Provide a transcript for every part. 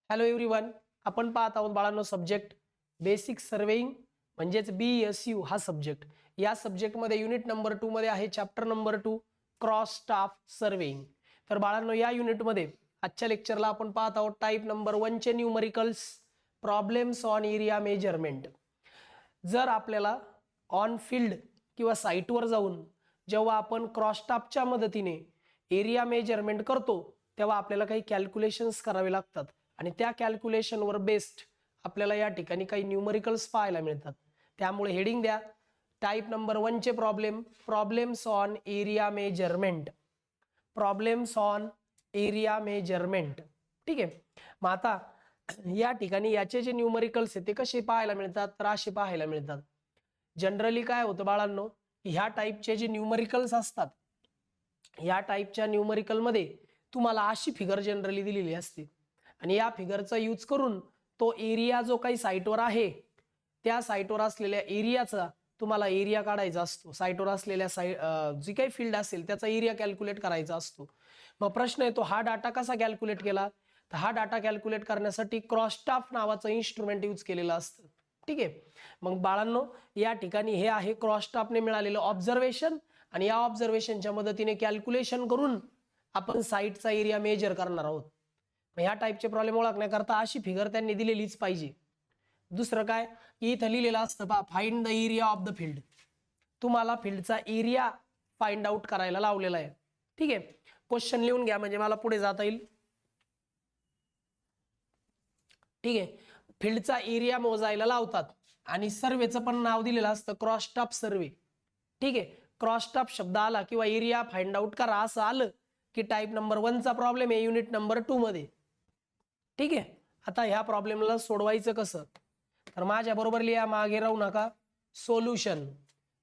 Hello everyone, आपण पाहत आहोत बाळांनो सब्जेक्ट बेसिक सर्वेइंग म्हणजेच BSU हा सब्जेक्ट. या सब्जेक्टमध्ये युनिट नंबर 2 मध्ये आहे chapter number 2 cross staff surveying. तर बाळांनो या युनिटमध्ये आजच्या लेक्चरला आपण पाहत आहोत टाइप नंबर 1 चे numericals, problems on area measurement. जर आपल्याला ऑन फील्ड किंवा साईटवर जाऊन जेव्हा आपण क्रॉस स्टाफच्या मदतीने एरिया मेजरमेंट करतो तेव्हा आपल्याला काही कॅल्क्युलेशन्स करावे लागतात आणि त्या कॅल्क्युलेशनवर बेस्ड आपल्याला या ठिकाणी काही न्यूमरिकल्स पाहायला मिळतात. त्यामुळे हेडिंग द्या टाइप नंबर 1 चे problems on area measurement. Problems on area measurement. ठीक आहे. मग आता या ठिकाणी याचे जे न्यूमरिकल्स आहेत ते कसे पाहायला मिळतात तर असे पाहायला मिळतात. जनरली काय होतं बाळांनो, ह्या टाईपचे जे न्यूमरिकल्स असतात या टाईपच्या न्यूमरिकलमध्ये तुम्हाला अशी फिगर जनरली दिलेली असते आणि या फिगरचा यूज करून तो एरिया जो काही साईटवर आहे त्या साईटवर असलेल्या एरियाचा तुम्हाला एरिया काढायचा असतो. साईटवर असलेल्या जी काही फील्ड असेल त्याचा एरिया कॅल्क्युलेट करायचा असतो. मग प्रश्न येतो हा डाटा कसा कॅल्क्युलेट केला, तर हा डाटा कॅल्क्युलेट करण्यासाठी क्रॉस स्टाफ नावाचं इन्स्ट्रुमेंट यूज केलेलं असतं. ठीक आहे. मग बाळांनो या ठिकाणी हे आहे क्रॉस स्टाफने मिळालेलं ऑब्झर्वेशन आणि या ऑब्झर्वेशनच्या मदतीने कॅल्क्युलेशन करून आपण साईटचा एरिया मेजर करणार आहोत. ह्या टाईपचे प्रॉब्लेम ओळखण्याकरता अशी फिगर त्यांनी दिलेलीच पाहिजे. दुसरं काय, इथं लिहिलेलं असतं पहा find the area of the field. तुम्हाला फील्डचा एरिया फाइंड आउट करायला लावलेला आहे. ठीक आहे. क्वेश्चन लिहून घ्या म्हणजे मला पुढे जाता येईल. ठीक आहे. फील्डचा एरिया मोजायला लावतात आणि सर्वेचं पण नाव दिलेलं असतं क्रॉस स्टाफ सर्वे. ठीक आहे. क्रॉस स्टाफ शब्द आला किंवा एरिया फाइंड आउट करा असं आलं की टाइप नंबर 1 चा प्रॉब्लेम आहे युनिट नंबर 2 मध्ये. ठीक आहे. आता ह्या प्रॉब्लेमला सोडवायचं कसं, तर माझ्या बरोबर लिहा, मागे राहू नका. सोल्युशन.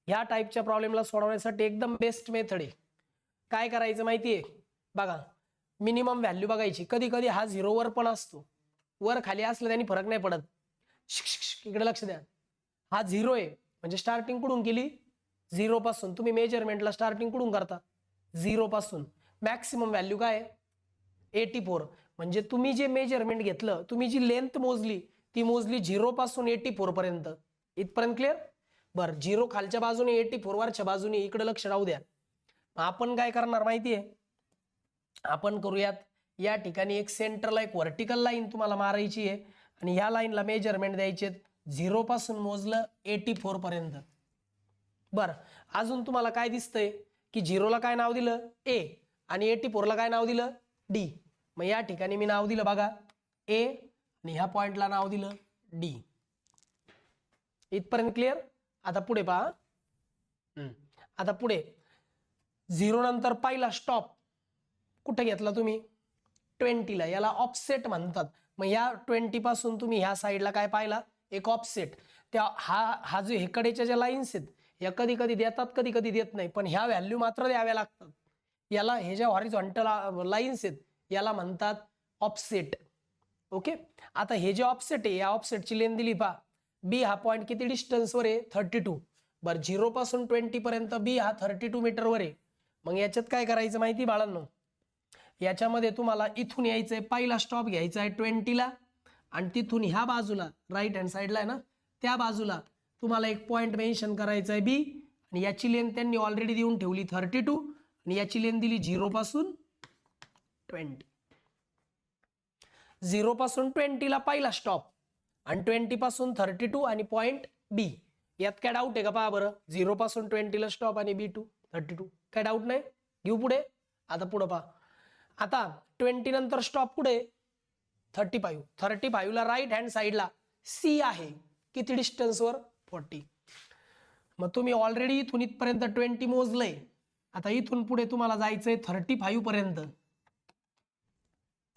ह्या टाईपच्या प्रॉब्लेमला सोडवण्यासाठी एकदम बेस्ट मेथड आहे. काय करायचं माहिती आहे बघा, मिनिमम व्हॅल्यू बघायची. कधी कधी हा 0 वर पण असतो, वर खाली असलं त्यांनी फरक नाही पडत. इकडे लक्ष द्या, हा 0 आहे म्हणजे स्टार्टिंग कुठून केली 0 पासून. तुम्ही मेजरमेंटला स्टार्टिंग कुठून करता 0 पासून. मॅक्सिमम व्हॅल्यू काय 84. म्हणजे तुम्ही जे मेजरमेंट घेतलं, तुम्ही जी लेंथ मोजली ती मोजली 0 पासून 84 पर्यंत. इथपर्यंत क्लिअर. बरं, 0 खालच्या बाजूने 84 वरच्या बाजूने, इकडे लक्ष राहू द्या. आपण काय करणार माहिती आहे, आपण करूयात या ठिकाणी एक सेंटरला एक व्हर्टिकल लाईन तुम्हाला मारायची आहे आणि ह्या लाईनला मेजरमेंट द्यायचे 0 पासून मोजलं 84 पर्यंत. बरं, अजून तुम्हाला काय दिसतंय की 0 ला काय नाव दिलं A आणि 84 ला काय नाव दिलं D. मग या ठिकाणी मी नाव दिलं बघा A आणि ह्या पॉइंटला नाव दिलं D. इथपर्यंत क्लिअर. आता पुढे पहा. आता पुढे 0 नंतर पहिला स्टॉप कुठे घेतला तुम्ही 20 ला, याला ऑफसेट म्हणतात. मग या 20 पासून तुम्ही ह्या साईडला काय पाहिला एक ऑफसेट. त्या हा जो हेकडेच्या ज्या लाईन्स आहेत या कधी कधी देतात कधी कधी देत नाही, पण ह्या व्हॅल्यू मात्र द्याव्या लागतात. याला हे ज्या हॉरिझॉन्टल लाईन्स आहेत याला म्हणतात ऑफसेट. ओके. आता हे जे ऑफसेट आहे या ऑफसेटची लेंथ दिली पहा. बी हा पॉइंट किती डिस्टन्सवर आहे 32. बरं, 0 पासून 20 पर्यंत बी हा 32 मीटरवर आहे. मग याच्यात काय करायचं माहिती बाळांनो, याच्यामध्ये तुम्हाला इथून यायचंय, पहिला स्टॉप घ्यायचा आहे 20 ला आणि तिथून ह्या बाजूला राईट हँड साईडला आहे ना त्या बाजूला तुम्हाला एक पॉइंट मेन्शन करायचा आहे बी आणि याची लेंथ त्यांनी ऑलरेडी देऊन ठेवली 32 आणि याची लेंथ दिली 0 पासून 20. 0 पासून 20 ला पहिला स्टॉप आणि 20 पासून 32 आणि पॉइंट बी. यात काय डाऊट आहे का पहा बरं. 0 पासून 20 ला स्टॉप आणि बी टू 32, काय डाऊट नाही. घेऊ पुढे. आता पुढे पहा. आता 20 नंतर स्टॉप पुढे 35. 35 ला राईट हँड साईडला सी आहे, किती डिस्टन्सवर 40. मग तुम्ही ऑलरेडी इथून इथपर्यंत 20 मोजलंय. आता इथून पुढे तुम्हाला जायचंय 35 पर्यंत.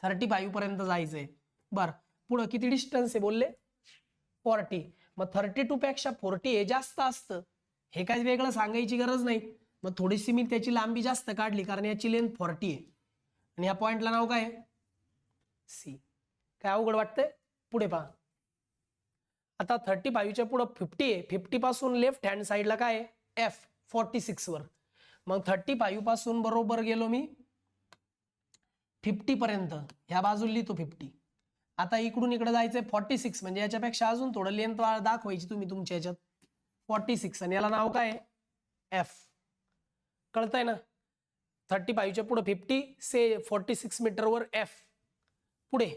35 पर्यंत जायचंय. बरं, पुढे किती डिस्टन्स आहे बोलले 40. मग 32 पेक्षा 40 हे जास्त असतं, हे काय वेगळं सांगायची गरज नाही. मग थोडीशी मी त्याची लांबी जास्त काढली कारण याची लेंथ 40 आहे आणि या पॉइंटला नाव काय सी. काय अवघड वाटतंय. पुढे पहा. आता 35 च्या पुढे 50 आहे. 50 पासून लेफ्ट हँड साईडला काय आहे F 46 वर. मग 35 पासून बरोबर गेलो मी 50 पर्यंत, ह्या बाजूला लिहितो 50. आता इकडून इकडे जायचंय 46, म्हणजे याच्यापेक्षा अजून थोडं लेंथ दाखवायची तुम्ही तुमच्या याच्यात. 46 आणि याला नाव काय एफ. कळतंय ना? 35च्या पुढे 50 से 46 मीटरवर एफ. पुढे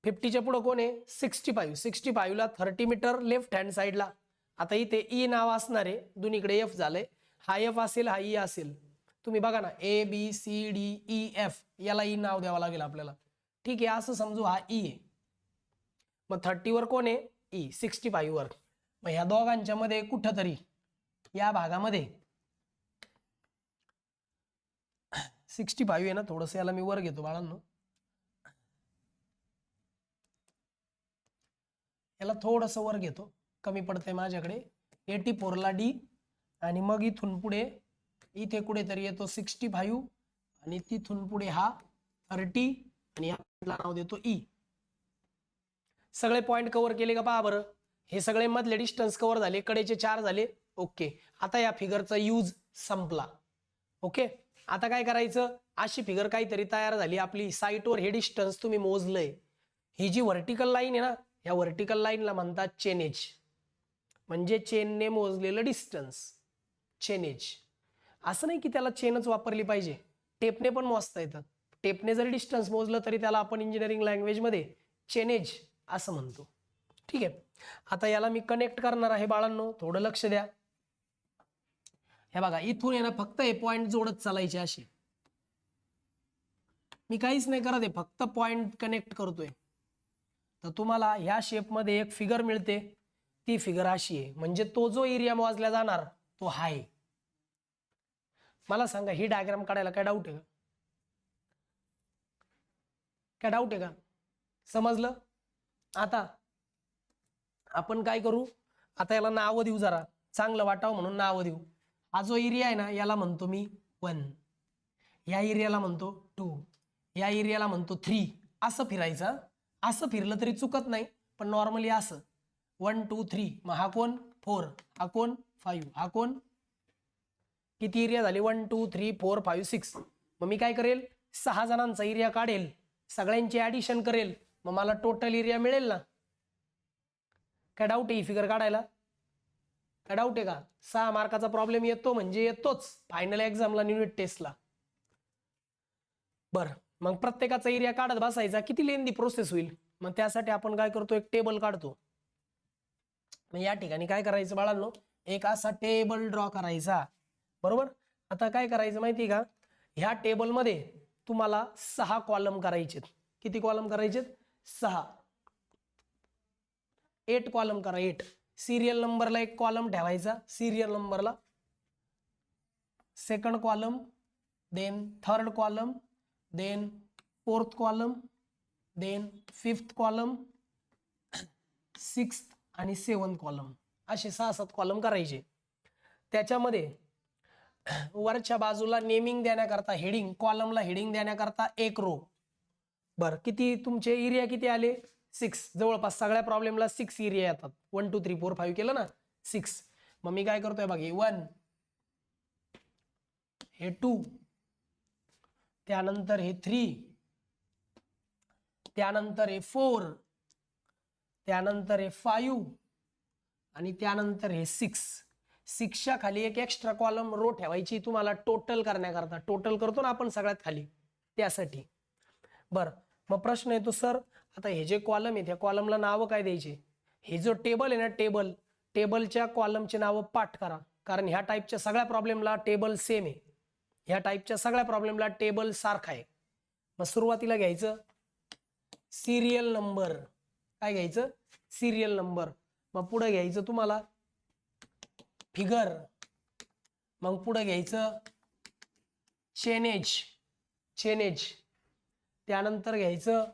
50च्या पुढे कोण आहे 65. 65 ला 30 मीटर लेफ्ट हँड साईडला. आता इथे ई नाव असणार आहे, दोन्हीकडे एफ झालंय. हा एफ असेल, हा ई असेल. तुम्ही बघा ना, A B C D E F, याला ई नाव द्यावं लागेल आपल्याला. ठीक आहे, असं समजू हा ई आहे. मग 30 वर कोण आहे ई, 65 वर. मग ह्या दोघांच्या मध्ये कुठंतरी या भागामध्ये 65 आहे ना, थोडस याला मी वर घेतो बाळांनो, याला थोडस वर घेतो, कमी पडतंय माझ्याकडे. 84 ला डी आणि मग इथून पुढे इथे कुठेतरी येतो 65 आणि तिथून पुढे हा 30 आणि याला नाव देतो ई. सगळे पॉइंट कव्हर केले का पहा बरं. हे सगळे मधले डिस्टन्स कव्हर झाले, कडेचे 4 झाले. ओके, आता या फिगरचा यूज संपला. ओके, आता काय करायचं, अशी फिगर काहीतरी तयार झाली आपली. साईटवर हे डिस्टन्स तुम्ही मोजलंय. ही जी व्हर्टिकल लाईन आहे ना, या व्हर्टिकल लाईनला म्हणतात चेनेज, म्हणजे चेनने मोजलेलं डिस्टन्स. चेनेज असं नाही की त्याला चेनच वापरली पाहिजे, टेपने पण मोजता येतं. टेपने जरी डिस्टन्स मोजलं तरी त्याला आपण इंजिनिअरिंग लँग्वेजमध्ये चेनेज असं म्हणतो. ठीक आहे, आता याला मी कनेक्ट करणार आहे बाळांनो, थोडं लक्ष द्या. हे बघा, इथून आहे ना फक्त हे पॉइंट जोडत चालायचे असे. मी काहीच नाही करत आहे, फक्त पॉइंट कनेक्ट करतोय. तर तुम्हाला ह्या शेपमध्ये एक फिगर मिळते, ती फिगर अशी आहे. म्हणजे तो जो एरिया मोजला जाणार तो हा आहे. मला सांगा, ही डायग्राम काढायला काय डाऊट आहे का? काय डाऊट आहे का? समजलं? आता आपण काय करू, आता याला नाव देऊ, जरा चांगलं वाटावं म्हणून नाव देऊ. हा जो एरिया आहे ना, याला म्हणतो मी 1, या एरियाला म्हणतो 2, या एरियाला म्हणतो 3. असं फिरायचं. असं फिरलं तरी चुकत नाही, पण नॉर्मली असं 1 2 3. मग हा कोण 4, हा कोण 5, हा कोण, किती एरिया झाले 1 2 3 4 5 6. मग मी काय करेल, 6 जणांचा एरिया काढेल, सगळ्यांची ऍडिशन करेल, मग मला टोटल एरिया मिळेल ना. काय डाऊट आहे ही फिगर काढायला? काय डाऊट आहे का? 6 मार्काचा प्रॉब्लेम येतो म्हणजे येतोच फायनल एक्झामला, युनिट टेस्टला. बरं, मग प्रत्येकाचा एरिया काढत बसायचा, किती लेंदी प्रोसेस होईल. मग त्यासाठी आपण काय करतो, एक टेबल काढतो. मग या ठिकाणी काय करायचं बाळांनो, एक असा टेबल ड्रॉ करायचा. बरोबर, आता काय करायचं माहिती का, ह्या टेबलमध्ये तुम्हाला 6 कॉलम करायचे. किती कॉलम करायचे? 6. 8 कॉलम करा. 8 सिरियल नंबरला एक कॉलम ठेवायचा, सिरियल नंबरला. Second column, then third column, then fourth column, then fifth column, 6th आणि 7th कॉलम. असे 6-7 कॉलम करायचे. त्याच्यामध्ये वरच्या बाजूला नेमिंग देण्याकरता, हेडिंग, कॉलमला हेडिंग देण्याकरता एक रो. बरं, किती तुमचे एरिया किती आले? 6. जवळपास सगळ्या प्रॉब्लेमला 6 एरिया येतात. 1 2 3 4 5 केलं ना, 6. मग मी काय करतोय बघा, 1, हे 2, त्यानंतर हे 3, त्यानंतर हे 4, त्यानंतर हे 5 आणि त्यानंतर हे 6. 6च्या खाली एक एक्स्ट्रा कॉलम रो ठेवायची तुम्हाला टोटल करण्याकरता. टोटल करतो ना आपण सगळ्यात खाली, त्यासाठी. बरं, मग प्रश्न येतो, सर आता हे जे कॉलम आहेत, त्या कॉलमला नावं काय द्यायचे? हे जो टेबल आहे ना, टेबलच्या कॉलमचे नावं पाठ करा, कारण ह्या टाईपच्या सगळ्या प्रॉब्लेमला टेबल सेम आहे. ह्या टाईपच्या सगळ्या प्रॉब्लेमला टेबल सारखा आहे. मग सुरुवातीला घ्यायचं सिरियल नंबर. काय घ्यायचं? Serial number. मग पुढे घ्यायचं तुम्हाला फिगर. मग पुढे घ्यायचं चेनेज. त्यानंतर घ्यायचं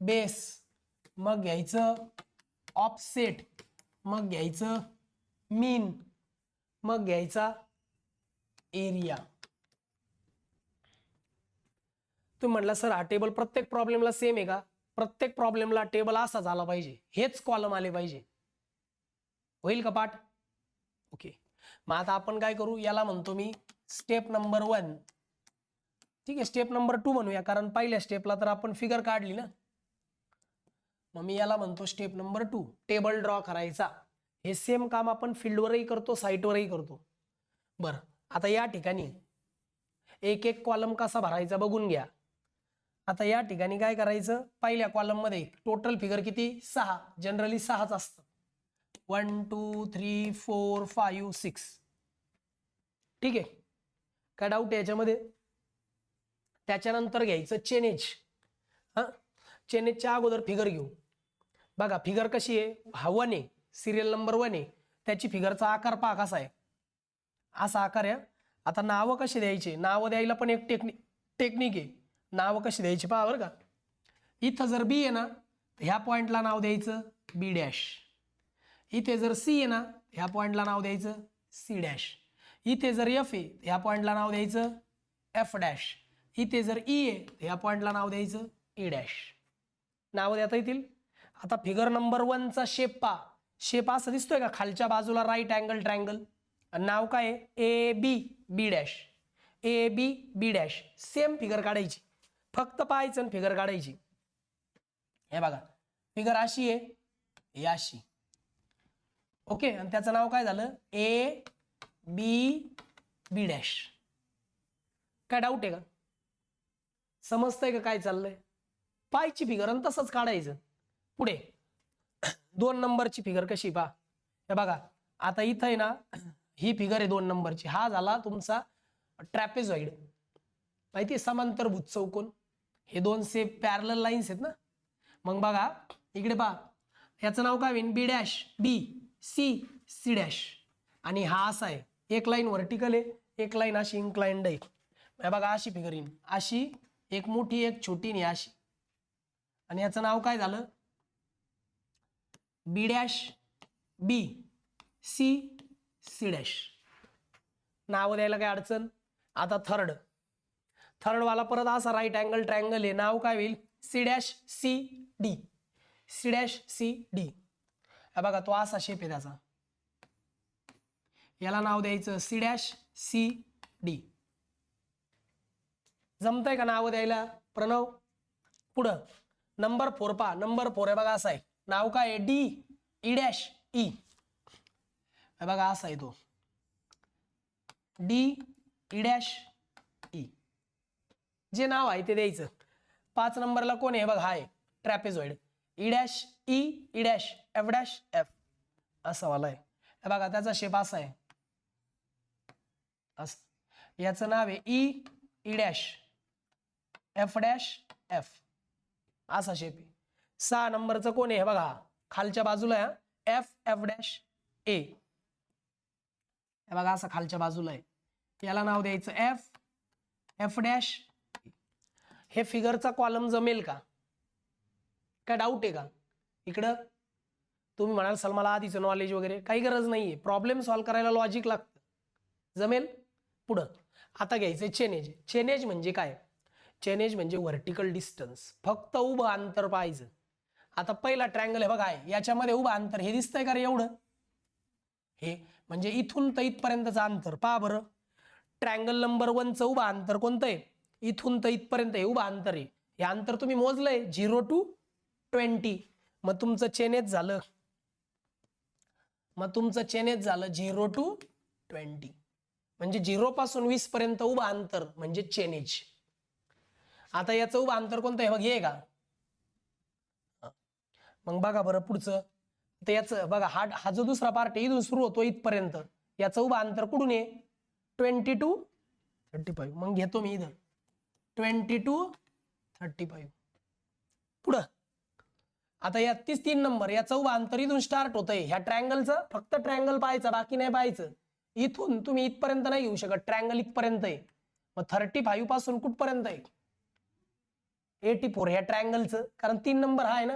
बेस. मग घ्यायचं ऑफसेट. मग घ्यायचं मीन. मग घ्यायचा एरिया. तुम्ही म्हटलं सर हा टेबल प्रत्येक प्रॉब्लेमला सेम आहे का? प्रत्येक प्रॉब्लेमला टेबल असा झाला पाहिजे, हेच कॉलम आले पाहिजे. होईल का पाठ? ओके, मग आता आपण काय करू, याला म्हणतो मी स्टेप नंबर 1. ठीक आहे, स्टेप नंबर 2 म्हणूया, कारण पहिल्या स्टेपला तर आपण फिगर काढली ना. मग मी याला म्हणतो स्टेप नंबर 2, टेबल ड्रॉ करायचा. हे सेम काम आपण फील्डवरही करतो, साईटवरही करतो. बरं, आता या ठिकाणी एक एक कॉलम कसा भरायचा बघून घ्या. आता या ठिकाणी काय करायचं, पहिल्या कॉलम मध्ये टोटल फिगर किती, 6. जनरली 6च असतं. 1 2 3 4 5 6. ठीक आहे, काय डाऊट आहे याच्यामध्ये? त्याच्यानंतर घ्यायचं चेनेज. चेनेजच्या अगोदर फिगर घेऊ. बघा फिगर कशी आहे, हा 1 आहे, सिरियल नंबर 1 आहे. त्याची फिगरचा आकार पहा कसा आहे, असा आकार आहे. आता नावं कशी द्यायची, नावं द्यायला पण एक टेक्निक आहे. नावं कशी द्यायची पहा बरं का. इथं जर बी आहे ना, ह्या पॉइंटला नाव द्यायचं बी डॅश. इथे जर सी आहे ना, ह्या पॉइंटला नाव द्यायचं सी डॅश. इथे जर एफ आहे, ह्या पॉइंटला नाव द्यायचं एफ डॅश. इथे जर ई आहे, ह्या पॉइंटला नाव द्यायचं ई डॅश. नावं देता येतील. आता फिगर नंबर 1चा शेप पहा. शेप असा दिसतोय का, खालच्या बाजूला राईट अँगल ट्रायंगल. नाव काय आहे, A B B dash. A B B dash. Same figure काढायची, फक्त पाहायचं फिगर काढायची. हे बघा फिगर अशी आहे, ही अशी. ओके, आणि त्याचं नाव काय झालं, ए बी बी डॅश. काय डाऊट आहे का, समजतंय का काय चाललंय? पायची फिगर आणि तसंच काढायचं. पुढे 2 नंबरची फिगर कशी पहा. हे बघा आता इथं आहे ना, ही फिगर आहे 2 नंबरची. हा झाला तुमचा ट्रॅपेझॉइड, माहिती, समांतरभुज चौकोन. हे 2 सेम पॅरलल लाईन्स आहेत ना. मग बघा इकडे पहा, याचं नाव काय होईल, B dash B C C dash. आणि हा असा आहे, एक लाईन व्हर्टिकल आहे, एक लाईन अशी इन्क्लाइंड आहे. हे बघा अशी फिगर येईल, अशी एक मोठी एक छोटी आणि अशी. आणि याचं नाव काय झालं, B dash B C C dash. नाव द्यायला काय अडचण. आता थर्ड वाला परत असा राईट अँगल ट्रायंगल आहे. नाव काय होईल, C dash C D. C dash C D. बघा तो असा शेप आहे त्याचा. याला नाव द्यायचं सी डॅश सी डी. जमतंय का नाव द्यायला प्रणव? पुढं नंबर 4 पहा. नंबर 4 आहे बघा असा आहे. नाव काय आहे, डी ई डॅश ई. बघा असा आहे तो, डी ई डॅश ई. जे नाव आहे ते द्यायचं. 5 नंबरला कोण आहे बघा, हा आहे trapezoid. E dash E E dash F dash F असा वाला आहे. बघा त्याचा शेप असा आहे, असं. याचं नाव आहे E E dash F dash F असा शेप आहे. 6 नंबरचं कोण आहे बघा, खालच्या बाजूला आहे एफ एफ डॅश ए. बघा असं खालच्या बाजूला आहे. याला नाव द्यायचं एफ एफ डॅश. हे फिगरचा कॉलम जमेल का, काय डाऊट आहे का? इकडं तुम्ही म्हणाल सर मला आधीचं नॉलेज वगैरे, काही गरज नाहीये. प्रॉब्लेम सॉल्व्ह करायला लॉजिक लागतं, जमेल. पुढं आता घ्यायचं चेनेज. चेनेज म्हणजे काय, चेनेज म्हणजे व्हर्टिकल डिस्टन्स. फक्त उभं अंतर पाहायचं. आता पहिला ट्रायंगल आहे बघा, याच्यामध्ये उभं अंतर हे दिसतंय का रे, एवढं. हे म्हणजे इथून तर इथपर्यंतचं अंतर पहा बरं. ट्रायंगल नंबर 1चं उभं अंतर कोणतं आहे, इथून तर इथपर्यंत हे उभं अंतर आहे. हे अंतर तुम्ही मोजलंय 0 to 20. मग तुमचं चेनेज झालं, 0 to 20. म्हणजे 0 पासून 20 पर्यंत उभं अंतर म्हणजे चेनेज. आता याचं उभं अंतर कोणतं आहे बघ, हे का. मग बघा बरं पुढचं, तर याचं बघा हा जो दुसरा पार्ट आहे इथून सुरू होतो इथपर्यंत. याचं उभं अंतर कुठून आहे, 20 to 35. मग घेतो मी इथं 20 to 35. पुढं आता या 3 नंबर, याचं उभं अंतर इथून स्टार्ट होतंय. ह्या ट्रायंगलचं फक्त ट्रायंगल पाहायचं, बाकी नाही पाहायचं. इथून तुम्ही इथपर्यंत नाही घेऊ शकत, ट्रायंगल इथपर्यंत आहे. मग 35 पासून कुठपर्यंत आहे, 84 ह्या ट्रायंगलचं, कारण 3 नंबर हा आहे ना.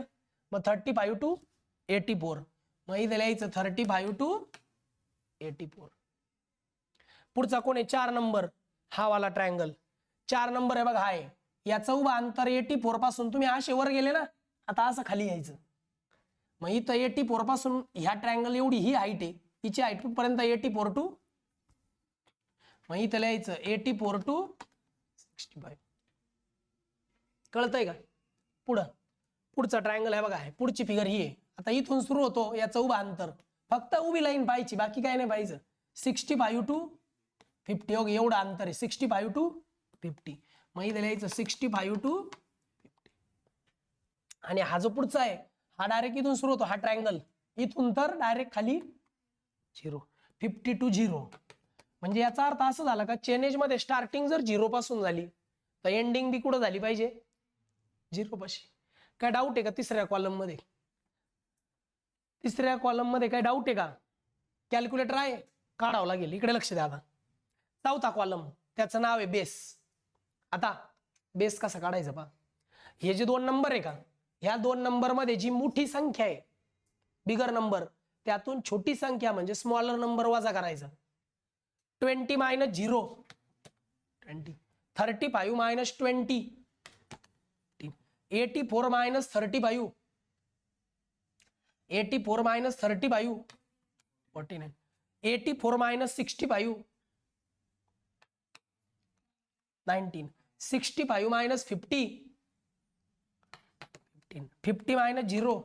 मग 35 to 84. मग इथे लिहायचं 35 to 84. पुढचा कोण आहे, 4 नंबर, हा वाला ट्रायंगल. 4 नंबर आहे बघा, हा आहे. याचं उभं अंतर 84 पासून तुम्ही असे वर गेले ना, आता असं खाली यायचं. मग इथं 84 पासून ह्या ट्रायंगल एवढी ही हाईट आहे, हिची हाईट कुठपर्यंत 84 to. मग इथं लिहायचं 84 to 65 कळतंय का? पुढचा ट्रायंगल आहे बघा, पुढची फिगर ही आहे. आता इथून सुरू होतो याचं उभं अंतर, फक्त उभी लाईन पाहायची, बाकी काय नाही पाहायचं. 65 to 50 ओके, एवढं अंतर आहे 65 to 50. मग इथे लिहायचं 65 to 50. आणि हा जो पुढचा आहे हा डायरेक्ट इथून सुरू होतो, हा ट्रायंगल इथून तर डायरेक्ट खाली 0, 50 to 0. म्हणजे याचा अर्थ असं झाला का चेन एज मध्ये स्टार्टिंग जर 0 पासून झाली तर एंडिंग बी कुठं झाली पाहिजे? 0 पाशी. काय डाऊट आहे का तिसऱ्या कॉलम मध्ये? तिसऱ्या कॉलम मध्ये काय डाऊट आहे का? कॅल्क्युलेटर आहे, काढावं लागेल. इकडे लक्ष द्या. आता चौथा कॉलम, त्याचं नाव आहे बेस. आता बेस कसा काढायचा पहा. हे जे 2 नंबर आहे का, ह्या 2 नंबर मध्ये जी मोठी संख्या आहे बिगर नंबर, त्यातून छोटी संख्या म्हणजे स्मॉलर नंबर वजा करायचा. 20 - 0 20, 35 - 20 84 - 35, 84 - 35 49, 84 - 65 19, 65 - 50 15, 50 - 0.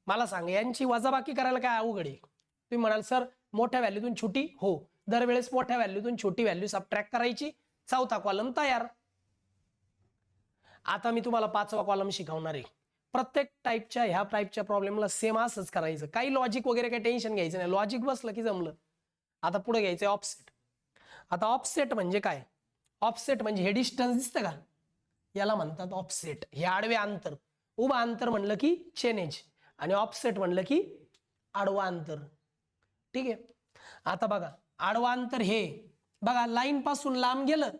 मला सांगा यांची वजाबाकी करायला काय अवघड आहे? तुम्ही म्हणाल सर मोठ्या व्हॅल्यूतून छोटी, हो, दरवेळेस मोठ्या व्हॅल्यूतून छोटी व्हॅल्यू सबट्रॅक्ट करायची, चौथा कॉलम तयार. आता मी तुम्हाला 5वा कॉलम शिकवणार आहे. प्रत्येक टाईपच्या ह्या टाईपच्या प्रॉब्लेमला सेम असंच करायचं, काही लॉजिक वगैरे काही टेन्शन घ्यायचं नाही, लॉजिक बसलं की जमलं. आता पुढे घ्यायचं ऑफसेट. आता ऑफसेट म्हणजे काय? ऑफसेट म्हणजे हे डिस्टन्स दिसतं का, याला म्हणतात ऑफसेट. हे आडवे अंतर. उभं अंतर म्हणलं की चेन एज आणि ऑफसेट म्हणलं की आडवा अंतर. ठीक आहे. आता बघा आडवा अंतर हे बघा लाईन पासून लांब गेलं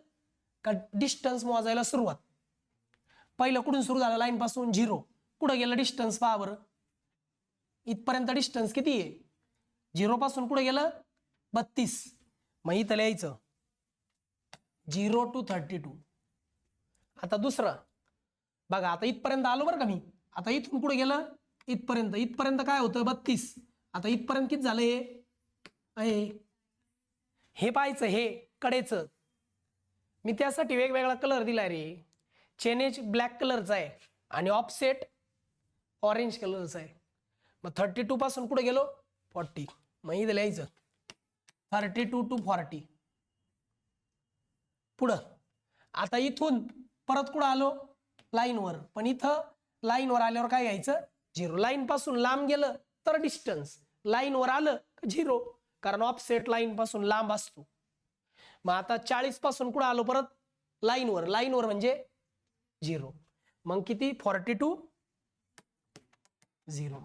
का डिस्टन्स मोजायला सुरुवात. पहिलं कुठून सुरू झालं? लाईन पासून 0. कुठं गेलं डिस्टन्स पहा बरं. इथपर्यंत डिस्टन्स किती आहे? 0 पासून कुठे गेलं? 32. मग इथं लिहायचं 0 to 32. आता दुसरं बघा, आता इथपर्यंत आलो बरं का मी. आता इथून कुठे गेलं? इथपर्यंत. इथपर्यंत काय होतं? 32. आता इथपर्यंत किती झालं? हे पाहायचं, हे कडेचं. मी त्यासाठी वेगवेगळा कलर दिलाय रे. चेन एज ब्लॅक कलरचा आहे आणि ऑफसेट ऑरेंज कलरचा आहे. मग 32 पासून कुठे गेलो? 40. मग इथं लिहायचं 32 to 40. पुढं आता इथून परत कुठं आलो? लाईनवर. पण इथं लाईनवर आल्यावर काय घ्यायचं? 0. लाईन पासून लांब गेलं तर डिस्टन्स, लाईनवर आलं 0, कारण ऑफसेट लाईन पासून लांब असतो. मग आता 40 पासून कुठं आलो? परत लाईनवर. लाईनवर म्हणजे 0. मग किती? 42 0.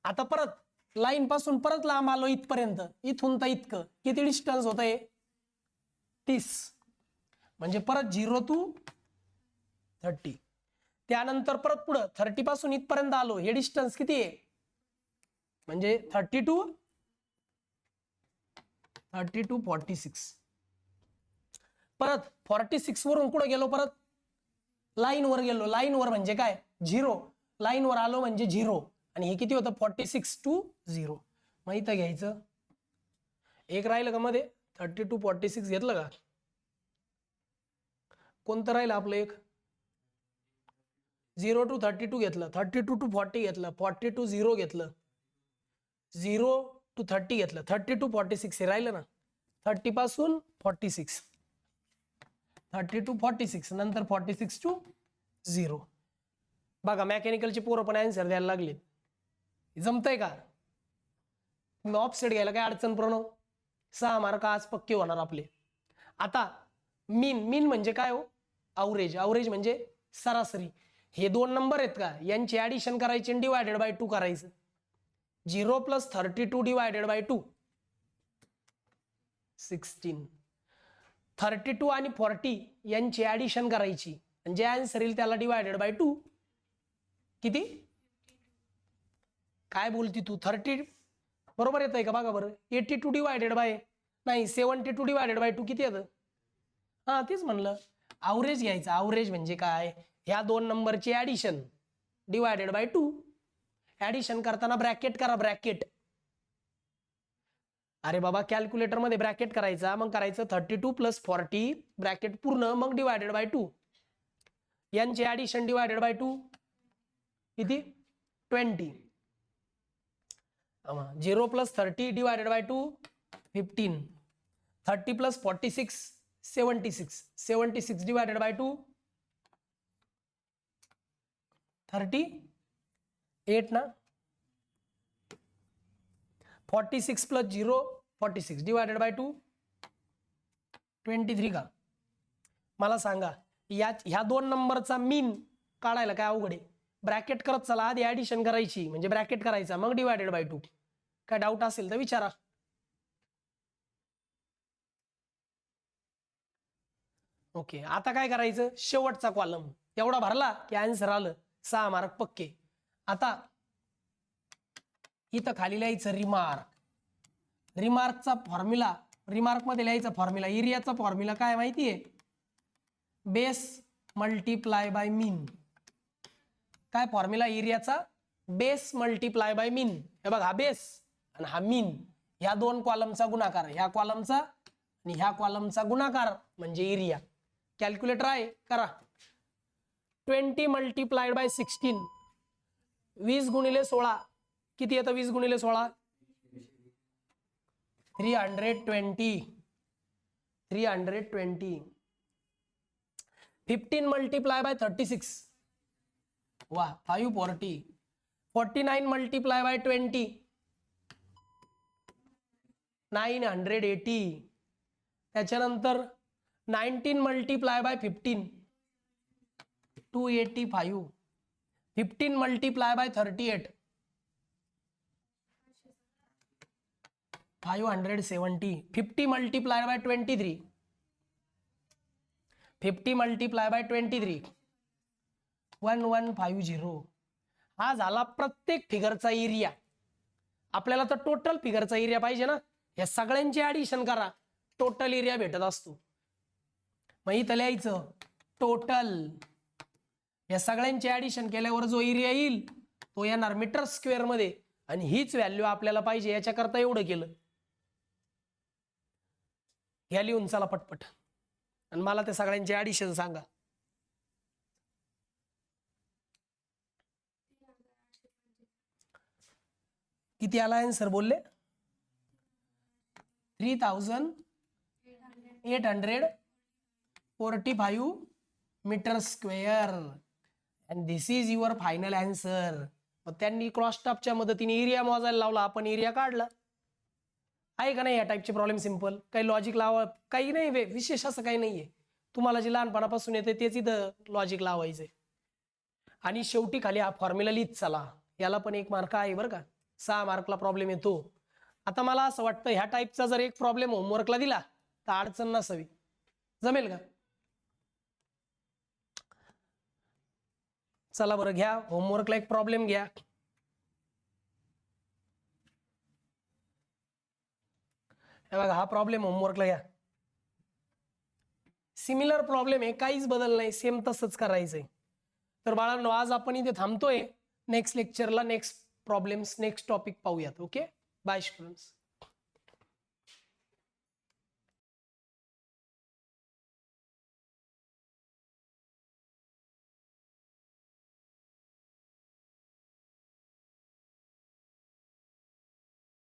आता परत लाईन पासून परत लांब आलो इथपर्यंत. इथून तर इतकं किती डिस्टन्स होत आहे? 30. म्हणजे परत 0 to 30. त्यानंतर परत पुढं 30 पासून इथपर्यंत आलो. हे डिस्टन्स किती आहे? म्हणजे 30 to 46. परत 46 वरून कुठं गेलो? परत लाईनवर गेलो. लाईनवर म्हणजे काय? 0. लाईनवर आलो म्हणजे 0. आणि हे किती होतं? 46 to 0. मग इथं घ्यायचं. एक राहिलं का मध्ये? 30 to 46 घेतलं का? कोणतं राहिलं आपलं? एक 0 to 32 घेतलं, 32 to 40 घेतलं, 40 to 0 घेतलं, 0 to 30 घेतलं, 30 to 46 हे राहिलं ना. 30 पासून 46, 30 to 46, नंतर 46 to 0. बघा मेकॅनिकलची पोरं पण आन्सर द्यायला लागले. जमतंय का? ऑफसेट घ्यायला काय अडचण? प्रणव 6 मार्क आज पक्के होणार आपले. आता मीन म्हणजे काय हो? अवरेज. अवरेज म्हणजे सरासरी. हे 2 नंबर आहेत का, यांची ऍडिशन करायची आणि डिवायडेड बाय 2 करायचं. 0 + 32 डिवायडेड बाय 2 16. 32 आणि 40 यांची ऍडिशन करायची आणि जे आन्सर येईल त्याला डिवायडेड बाय 2. किती? काय बोलती तू? 30 बरोबर येतंय का बघा बरं. 82 डिवायडेड बाय नाही 72 डिवायडेड बाय 2 किती येतं? हा तेच म्हणलं. अवरेज घ्यायचं. अवरेज म्हणजे काय? ह्या 2 नंबरची ऍडिशन डिवायडेड बाय 2. ऍडिशन करताना ब्रॅकेट करा, ब्रॅकेट. अरे बाबा कॅल्क्युलेटर मध्ये ब्रॅकेट करायचा, मग करायचं 32 + 40 ब्रॅकेट पूर्ण, मग डिवायडेड बाय 2. यांचे ऍडिशन डिवायडेड बाय 2 किती 20. 0 + 30 डिवायडेड बाय 2 15. 30 + 46 76. 76 डिवायडेड बाय 2 38 ना. 46 + 0 46 डिवायडेड बाय 2 23 का. मला सांगा ह्या 2 नंबरचा मीन काढायला काय अवघड आहे. ब्रॅकेट करत चला, आधी ऍडिशन करायची म्हणजे ब्रॅकेट करायचा, मग डिवायडेड बाय 2. काय डाऊट असेल तर विचारा. ओके, आता काय करायचं, शेवटचा कॉलम एवढा भरला की आन्सर आलं, 6 मार्क पक्के. आता इथं खाली लिहायचं रिमार्क. रिमार्कचा फॉर्म्युला, रिमार्क मध्ये लिहायचा फॉर्म्युला, एरियाचा फॉर्म्युला काय माहितीये, बेस मल्टिप्लाय बाय मीन. काय फॉर्म्युला एरियाचा, बेस मल्टिप्लाय बाय मीन. हे बघा, हा बेस आणि हा मीन, ह्या 2 कॉलमचा गुणाकार, ह्या कॉलमचा आणि ह्या कॉलमचा गुणाकार म्हणजे एरिया. कॅल्क्युलेटर आहे, करा. 20 मल्टिप्लाइड बाय 16, 20 गुणिले 16 किती येतं, 20 गुणिले 16 320. 15 मल्टिप्लाय बाय 36, वा 540. 49 मल्टिप्लाय बाय 20 980. त्याच्यानंतर 19 multiply by 15 285. 15 multiply by 38 570. 50 multiply by 23 50 multiply by 23 1150. हा झाला प्रत्येक फिगरचा एरिया. आपल्याला तर टोटल फिगरचा एरिया पाहिजे ना, या सगळ्यांची ऍडिशन करा, टोटल एरिया भेटत असतो. मग इथं लिहायचं टोटल, या सगळ्यांची ऍडिशन केल्यावर जो एरिया येईल तो येणार मीटर स्क्वेअर मध्ये, आणि हीच व्हॅल्यू आपल्याला पाहिजे, याच्याकरता एवढं केलं. या लिहून चला पटपट, आणि मला त्या सगळ्यांची ऍडिशन सांगा. किती आला आन्सर बोलले, 3845 metre square, and this is your final answer. मग त्यांनी क्रॉस टॉपच्या मदतीने एरिया मोजायला लावला, आपण एरिया काढला. आहे का नाही या टाईपचे प्रॉब्लेम सिंपल, काही लॉजिक लावा, काही नाही विशेष असं काही नाहीये. तुम्हाला जे लहानपणापासून येते तेच इथं लॉजिक लावायचंय. आणि शेवटी खाली हा फॉर्म्युला लिहित चला, याला पण 1 मार्क आहे बरं का, 6 मार्कला प्रॉब्लेम येतो. आता मला असं वाटतं ह्या टाईपचा जर एक प्रॉब्लेम होमवर्कला दिला तर अडचण नसावी. जमेल का? चला बरं, घ्या होमवर्कला एक प्रॉब्लेम घ्या. हे बघा, हा प्रॉब्लेम होमवर्कला घ्या. सिमिलर प्रॉब्लेम आहे, काहीच बदल नाही, सेम तसंच करायचंय. तर बाळांनो, आज आपण इथे थांबतोय. नेक्स्ट लेक्चरला नेक्स्ट प्रॉब्लेम्स, नेक्स्ट टॉपिक पाहूयात. Okay, bye students.